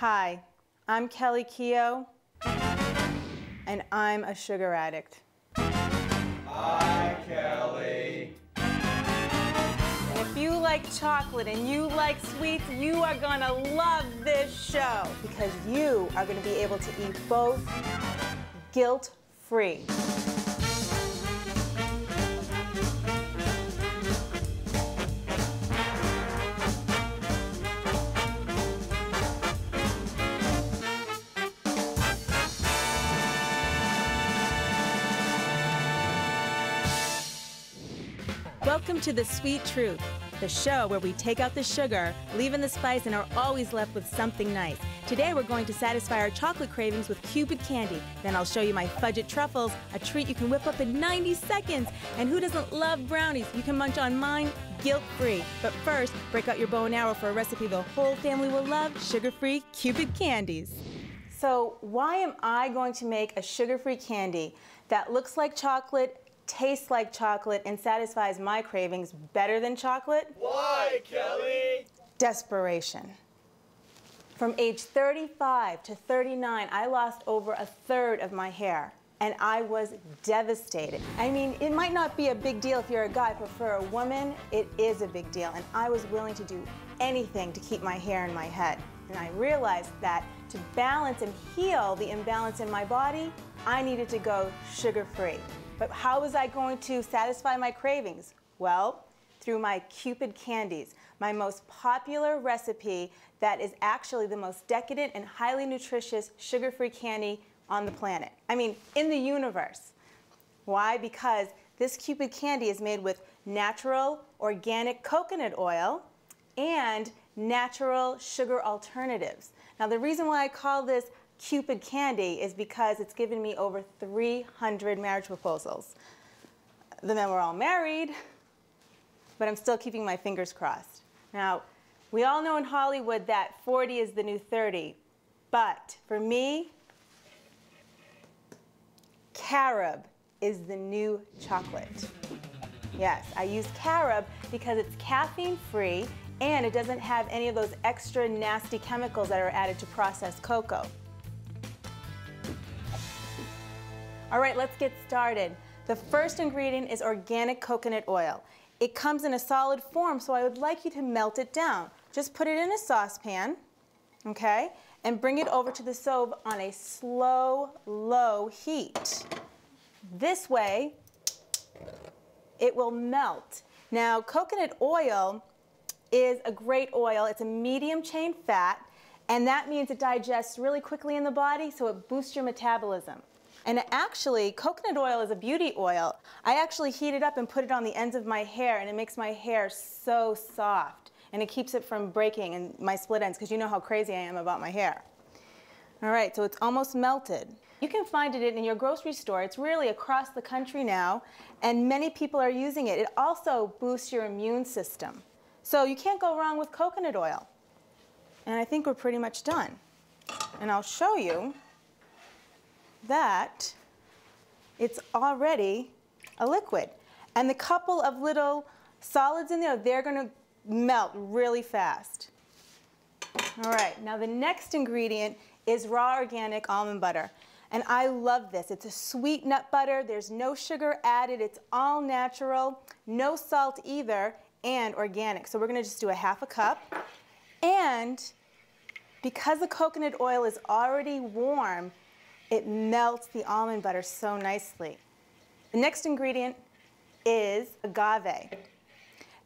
Hi, I'm Kelly Keough, and I'm a sugar addict. Hi, Kelly. And if you like chocolate and you like sweets, you are gonna love this show because you are gonna be able to eat both guilt-free. Welcome to The Sweet Truth, the show where we take out the sugar, leave in the spice, and are always left with something nice. Today we're going to satisfy our chocolate cravings with Cupid Candy. Then I'll show you my Fudge-It Truffles, a treat you can whip up in 90 seconds. And who doesn't love brownies? You can munch on mine guilt-free. But first, break out your bow and arrow for a recipe the whole family will love, sugar-free Cupid Candies. So why am I going to make a sugar-free candy that looks like chocolate, tastes like chocolate, and satisfies my cravings better than chocolate? Why, Kelly? Desperation. From age 35 to 39, I lost over a third of my hair, and I was devastated. I mean, it might not be a big deal if you're a guy, but for a woman, it is a big deal, and I was willing to do anything to keep my hair in my head. And I realized that to balance and heal the imbalance in my body, I needed to go sugar-free. But how was I going to satisfy my cravings? Well, through my Cupid Candies, my most popular recipe that is actually the most decadent and highly nutritious sugar-free candy on the planet. I mean, in the universe. Why? Because this Cupid candy is made with natural, organic coconut oil and natural sugar alternatives. Now, the reason why I call this Cupid Candy is because it's given me over 300 marriage proposals. The men were all married, but I'm still keeping my fingers crossed. Now, we all know in Hollywood that 40 is the new 30, but for me, carob is the new chocolate. Yes, I use carob because it's caffeine-free and it doesn't have any of those extra nasty chemicals that are added to processed cocoa. All right, let's get started. The first ingredient is organic coconut oil. It comes in a solid form, so I would like you to melt it down. Just put it in a saucepan, okay, and bring it over to the stove on a slow, low heat. This way, it will melt. Now, coconut oil is a great oil. It's a medium chain fat, and that means it digests really quickly in the body, so it boosts your metabolism. And actually, coconut oil is a beauty oil. I actually heat it up and put it on the ends of my hair, and it makes my hair so soft. And it keeps it from breaking in my split ends, because you know how crazy I am about my hair. All right, so it's almost melted. You can find it in your grocery store. It's really across the country now, and many people are using it. It also boosts your immune system. So you can't go wrong with coconut oil. And I think we're pretty much done. And I'll show you that it's already a liquid. And the couple of little solids in there, they're going to melt really fast. All right, now the next ingredient is raw organic almond butter. And I love this. It's a sweet nut butter. There's no sugar added. It's all natural, no salt either, and organic. So we're going to just do a half a cup. And because the coconut oil is already warm, it melts the almond butter so nicely. The next ingredient is agave.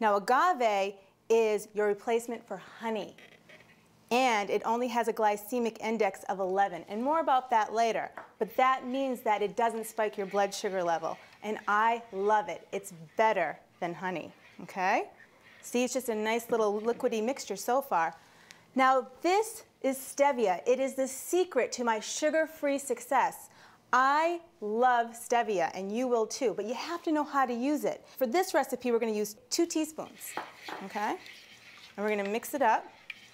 Now, agave is your replacement for honey, and it only has a glycemic index of 11, and more about that later. But that means that it doesn't spike your blood sugar level, and I love it. It's better than honey, okay? See, it's just a nice little liquidy mixture so far. Now, this is stevia. It is the secret to my sugar-free success. I love stevia, and you will too, but you have to know how to use it. For this recipe, we're going to use 2 teaspoons, okay? And we're going to mix it up.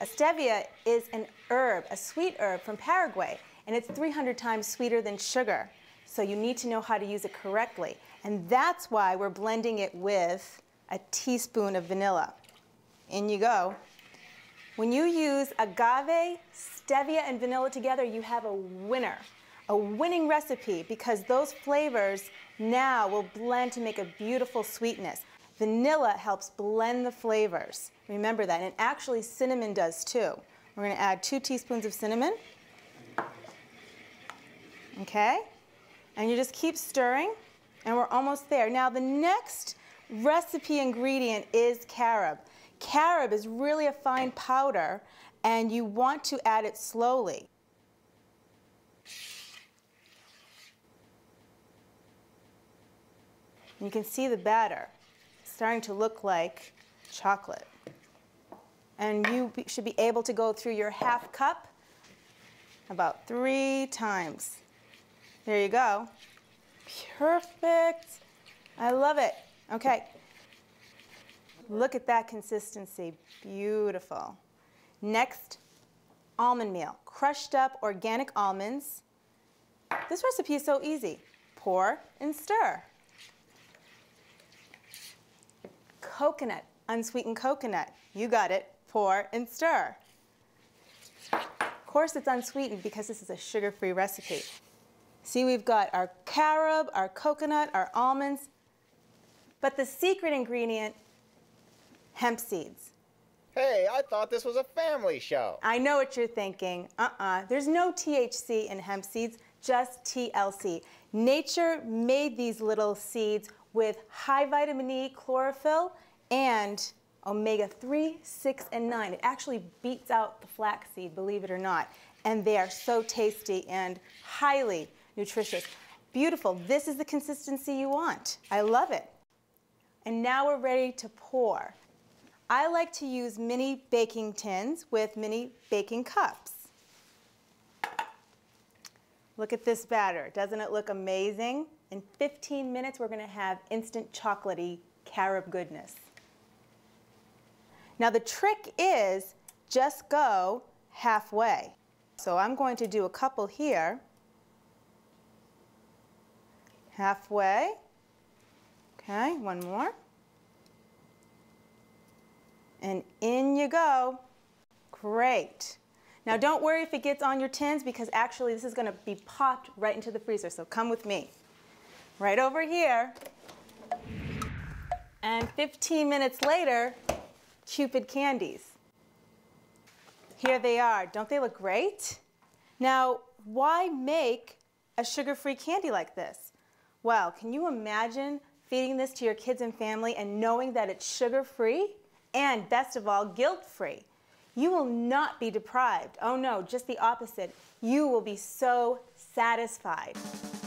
A stevia is an herb, a sweet herb from Paraguay, and it's 300 times sweeter than sugar. So you need to know how to use it correctly. And that's why we're blending it with a teaspoon of vanilla. In you go. When you use agave stevia and vanilla together, you have a winner, a winning recipe, because those flavors now will blend to make a beautiful sweetness. Vanilla helps blend the flavors. Remember that. And actually cinnamon does too. We're going to add 2 teaspoons of cinnamon. Okay? And you just keep stirring, and we're almost there. Now the next recipe ingredient is carob. Carob is really a fine powder, and you want to add it slowly. You can see the batter starting to look like chocolate. And you should be able to go through your half cup about 3 times. There you go. Perfect. I love it. Okay. Look at that consistency. Beautiful. Next, almond meal. Crushed up organic almonds. This recipe is so easy. Pour and stir. Coconut, unsweetened coconut. You got it. Pour and stir. Of course it's unsweetened because this is a sugar-free recipe. See, we've got our carob, our coconut, our almonds, but the secret ingredient, hemp seeds. Hey, I thought this was a family show. I know what you're thinking. There's no THC in hemp seeds, just TLC. Nature made these little seeds with high vitamin E, chlorophyll, and omega-3, 6, and 9. It actually beats out the flaxseed, believe it or not. And they are so tasty and highly nutritious. Beautiful. This is the consistency you want. I love it. And now we're ready to pour. I like to use mini baking tins with mini baking cups. Look at this batter. Doesn't it look amazing? In 15 minutes, we're going to have instant chocolatey carob goodness. Now the trick is just go halfway. So I'm going to do a couple here. Halfway. Okay, one more. And in you go. Great. Now don't worry if it gets on your tins, because actually this is going to be popped right into the freezer, so come with me. Right over here. And 15 minutes later, Cupid Candies. Here they are. Don't they look great? Now, why make a sugar-free candy like this? Well, can you imagine feeding this to your kids and family and knowing that it's sugar-free and, best of all, guilt-free? You will not be deprived. Oh no, just the opposite. You will be so satisfied.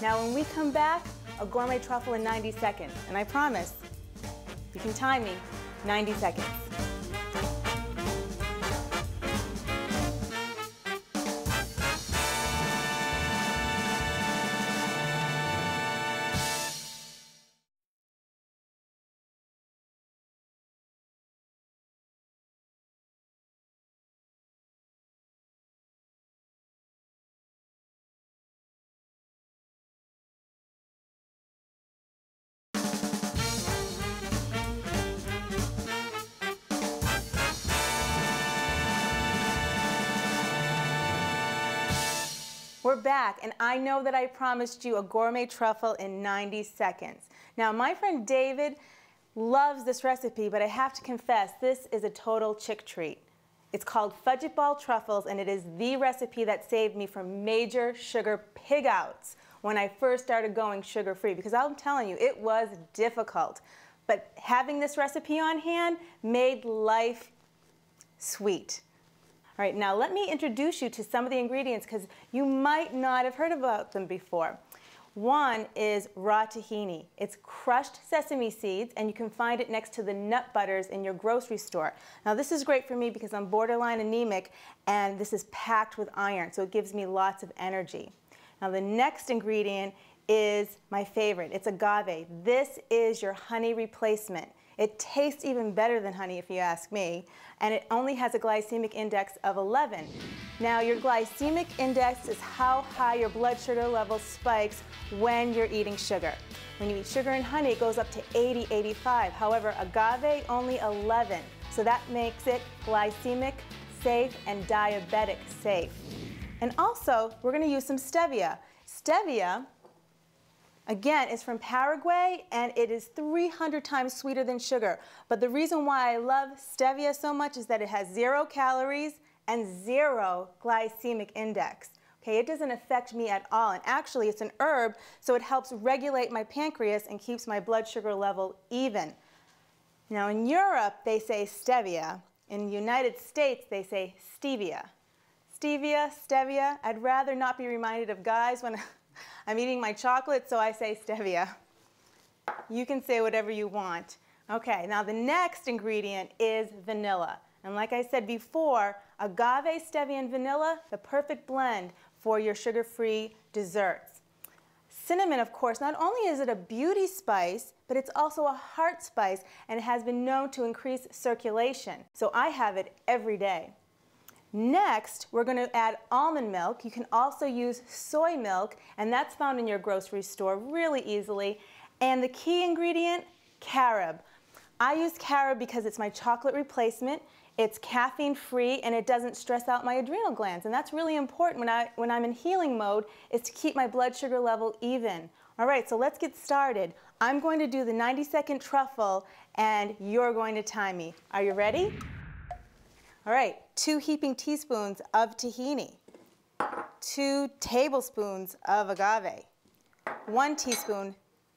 Now, when we come back, a gourmet truffle in 90 seconds. And I promise, you can time me, 90 seconds. We're back, and I know that I promised you a gourmet truffle in 90 seconds. Now, my friend David loves this recipe, but I have to confess, this is a total chick treat. It's called Fudge-It Truffles, and it is the recipe that saved me from major sugar pig-outs when I first started going sugar-free, because I'm telling you, it was difficult. But having this recipe on hand made life sweet. All right, now let me introduce you to some of the ingredients, because you might not have heard about them before. One is raw tahini. It's crushed sesame seeds, and you can find it next to the nut butters in your grocery store. Now this is great for me because I'm borderline anemic, and this is packed with iron, so it gives me lots of energy. Now the next ingredient is my favorite. It's agave. This is your honey replacement. It tastes even better than honey, if you ask me, and it only has a glycemic index of 11. Now, your glycemic index is how high your blood sugar level spikes when you're eating sugar. When you eat sugar and honey, it goes up to 80, 85. However, agave, only 11. So that makes it glycemic safe and diabetic safe. And also, we're going to use some stevia. Stevia, again, is from Paraguay, and it is 300 times sweeter than sugar. But the reason why I love stevia so much is that it has 0 calories and 0 glycemic index. Okay, it doesn't affect me at all. And actually, it's an herb, so it helps regulate my pancreas and keeps my blood sugar level even. Now, in Europe, they say stevia. In the United States, they say stevia. Stevia, stevia. I'd rather not be reminded of guys when I'm eating my chocolate, so I say stevia. You can say whatever you want. Okay, now the next ingredient is vanilla. And like I said before, agave, stevia, and vanilla, the perfect blend for your sugar-free desserts. Cinnamon, of course, not only is it a beauty spice, but it's also a heart spice, and it has been known to increase circulation. So I have it every day. Next, we're going to add almond milk. You can also use soy milk, and that's found in your grocery store really easily. And the key ingredient, carob. I use carob because it's my chocolate replacement. It's caffeine-free, and it doesn't stress out my adrenal glands. And that's really important when I'm in healing mode, is to keep my blood sugar level even. All right, so let's get started. I'm going to do the 90-second truffle, and you're going to time me. Are you ready? All right, 2 heaping teaspoons of tahini, 2 tablespoons of agave, 1 teaspoon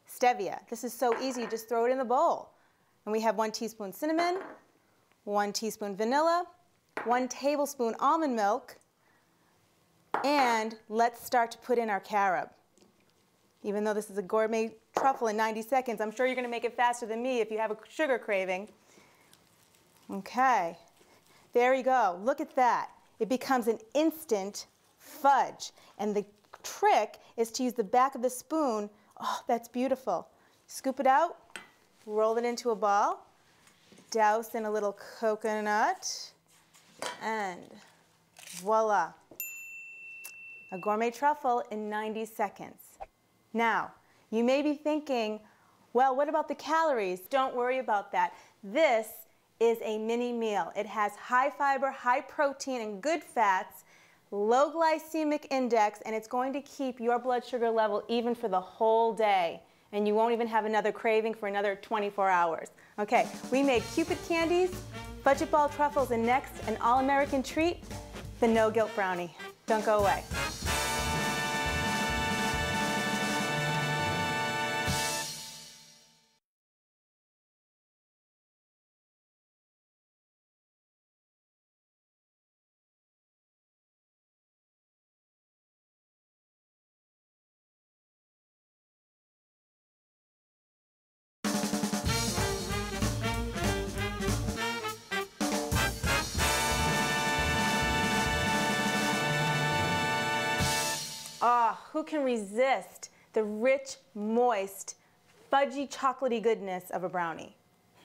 stevia. This is so easy, just throw it in the bowl. And we have 1 teaspoon cinnamon, 1 teaspoon vanilla, 1 tablespoon almond milk, and let's start to put in our carob. Even though this is a gourmet truffle in 90 seconds, I'm sure you're going to make it faster than me if you have a sugar craving. Okay, there you go. Look at that. It becomes an instant fudge. And the trick is to use the back of the spoon. Oh, that's beautiful. Scoop it out, roll it into a ball, douse in a little coconut, and voila. A gourmet truffle in 90 seconds. Now, you may be thinking, well, what about the calories? Don't worry about that. This is a mini meal. It has high fiber, high protein, and good fats, low glycemic index, and it's going to keep your blood sugar level even for the whole day. And you won't even have another craving for another 24 hours. Okay, we made Cupid Candies, Fudge-It Ball Truffles, and next, an all-American treat, the No Guilt Brownie. Don't go away. Ah, who can resist the rich, moist, fudgy, chocolatey goodness of a brownie?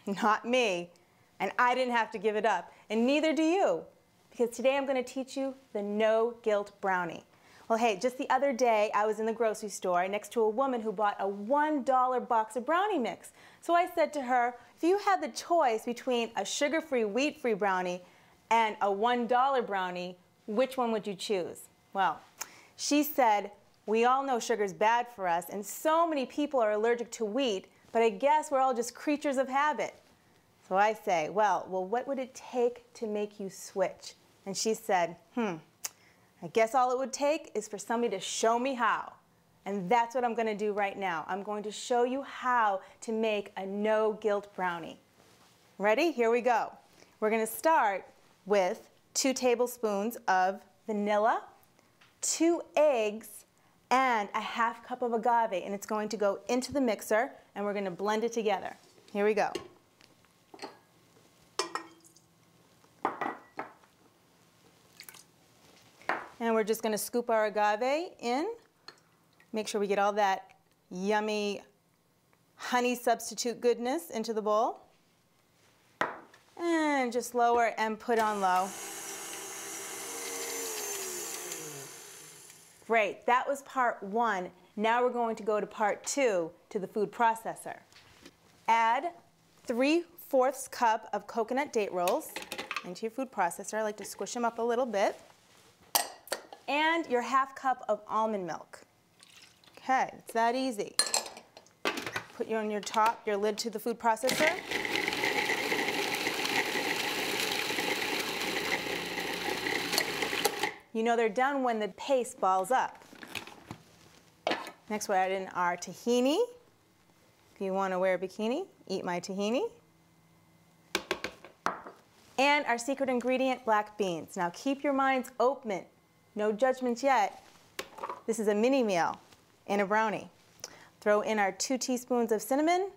Not me. And I didn't have to give it up. And neither do you. Because today I'm going to teach you the No Guilt Brownie. Well, hey, just the other day I was in the grocery store next to a woman who bought a $1 box of brownie mix. So I said to her, if you had the choice between a sugar-free, wheat-free brownie and a $1 brownie, which one would you choose? Well, she said, we all know sugar's bad for us, and so many people are allergic to wheat, but I guess we're all just creatures of habit. So I say, well, what would it take to make you switch? And she said, I guess all it would take is for somebody to show me how. And that's what I'm going to do right now. I'm going to show you how to make a no guilt brownie. Ready? Here we go. We're going to start with 2 tablespoons of vanilla, 2 eggs, and a ½ cup of agave, and it's going to go into the mixer, and we're going to blend it together. Here we go. And we're just going to scoop our agave in. Make sure we get all that yummy honey substitute goodness into the bowl. And just lower and put on low. Great, that was part 1. Now we're going to go to part 2, to the food processor. Add 3/4 cup of coconut date rolls. into your food processor. I like to squish them up a little bit. And your half cup of almond milk. Okay, it's that easy. Put you on your lid to the food processor. You know they're done when the paste balls up. Next, we'll add in our tahini. If you want to wear a bikini, eat my tahini. And our secret ingredient, black beans. Now keep your minds open. No judgments yet. This is a mini meal in a brownie. Throw in our 2 teaspoons of cinnamon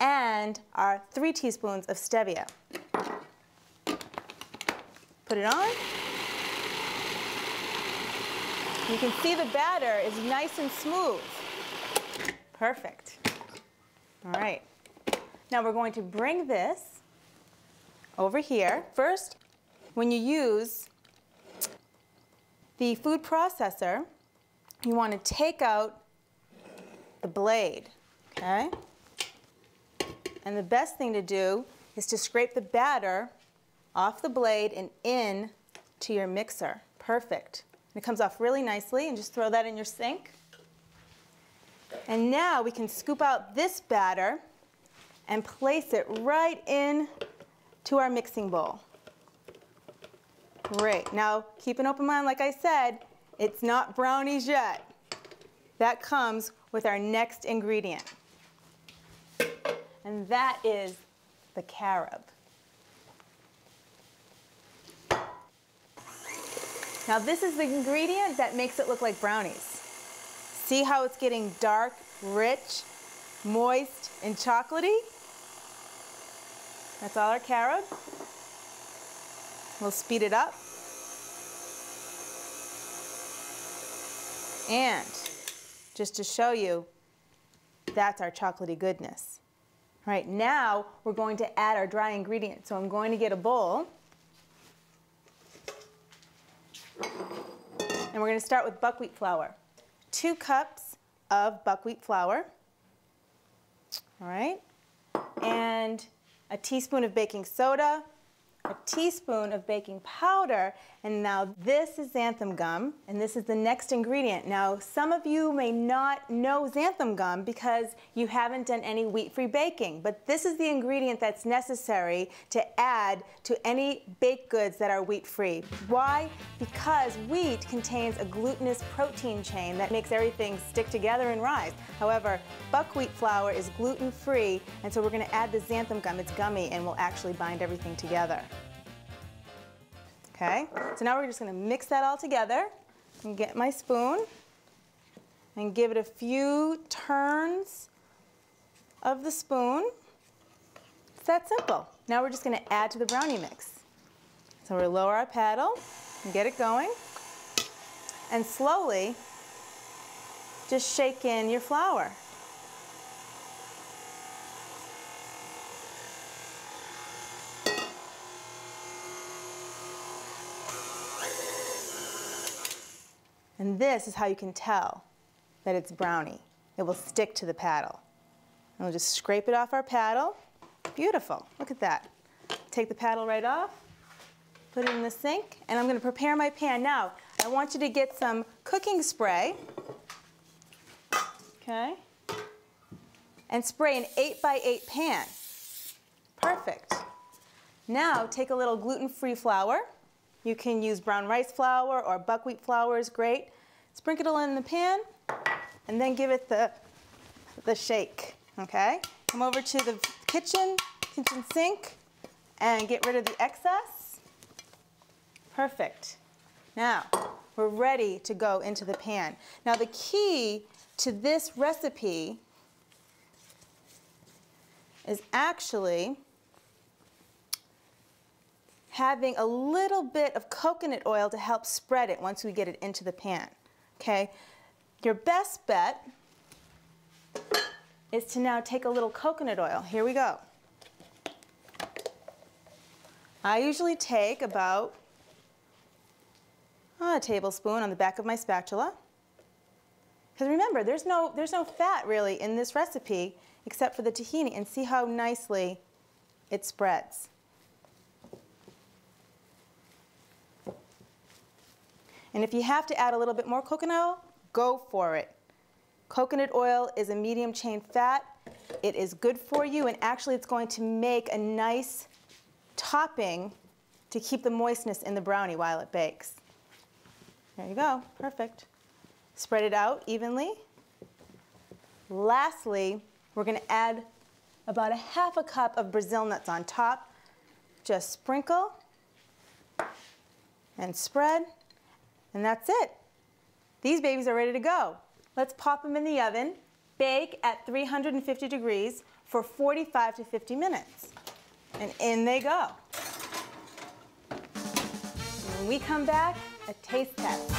and our 3 teaspoons of stevia. Put it on. You can see the batter is nice and smooth. Perfect. All right. Now we're going to bring this over here. First, when you use the food processor, you want to take out the blade, okay? And the best thing to do is to scrape the batter off the blade and in to your mixer. Perfect. And it comes off really nicely, and just throw that in your sink. And now we can scoop out this batter and place it right in to our mixing bowl. Great. Now keep an open mind, like I said, it's not brownies yet. That comes with our next ingredient. And that is the carob. Now this is the ingredient that makes it look like brownies. See how it's getting dark, rich, moist, and chocolatey? That's all our carob. We'll speed it up. And just to show you, that's our chocolatey goodness. All right, now we're going to add our dry ingredients. So I'm going to get a bowl. And we're going to start with buckwheat flour. 2 cups of buckwheat flour. All right. And a teaspoon of baking soda, a teaspoon of baking powder, and now this is xanthan gum, and this is the next ingredient. Now, some of you may not know xanthan gum because you haven't done any wheat-free baking, but this is the ingredient that's necessary to add to any baked goods that are wheat-free. Why? Because wheat contains a glutinous protein chain that makes everything stick together and rise. However, buckwheat flour is gluten-free, and so we're going to add the xanthan gum. It's gummy and will actually bind everything together. Okay, so now we're just going to mix that all together and get my spoon and give it a few turns of the spoon. It's that simple. Now we're just going to add to the brownie mix. So we'll lower our paddle and get it going, and slowly just shake in your flour. And this is how you can tell that it's brownie. It will stick to the paddle. And we'll just scrape it off our paddle. Beautiful, look at that. Take the paddle right off, put it in the sink, and I'm gonna prepare my pan. Now, I want you to get some cooking spray, okay? And spray an 8x8 pan. Perfect. Now, take a little gluten-free flour. You can use brown rice flour or buckwheat flour is great. Sprinkle it in the pan and then give it the shake, okay? Come over to the kitchen sink and get rid of the excess. Perfect. Now, we're ready to go into the pan. Now the key to this recipe is actually having a little bit of coconut oil to help spread it once we get it into the pan, okay? Your best bet is to now take a little coconut oil. Here we go. I usually take about a tablespoon on the back of my spatula. Because remember, there's no fat really in this recipe except for the tahini, and see how nicely it spreads. And if you have to add a little bit more coconut oil, go for it. Coconut oil is a medium chain fat. It is good for you, and actually it's going to make a nice topping to keep the moistness in the brownie while it bakes. There you go, perfect. Spread it out evenly. Lastly, we're going to add about a half a cup of Brazil nuts on top. Just sprinkle and spread, and that's it. These babies are ready to go. Let's pop them in the oven, bake at 350 degrees for 45 to 50 minutes. And in they go. When we come back, a taste test.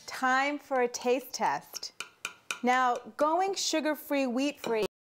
Time for a taste test. Now, going sugar-free, wheat-free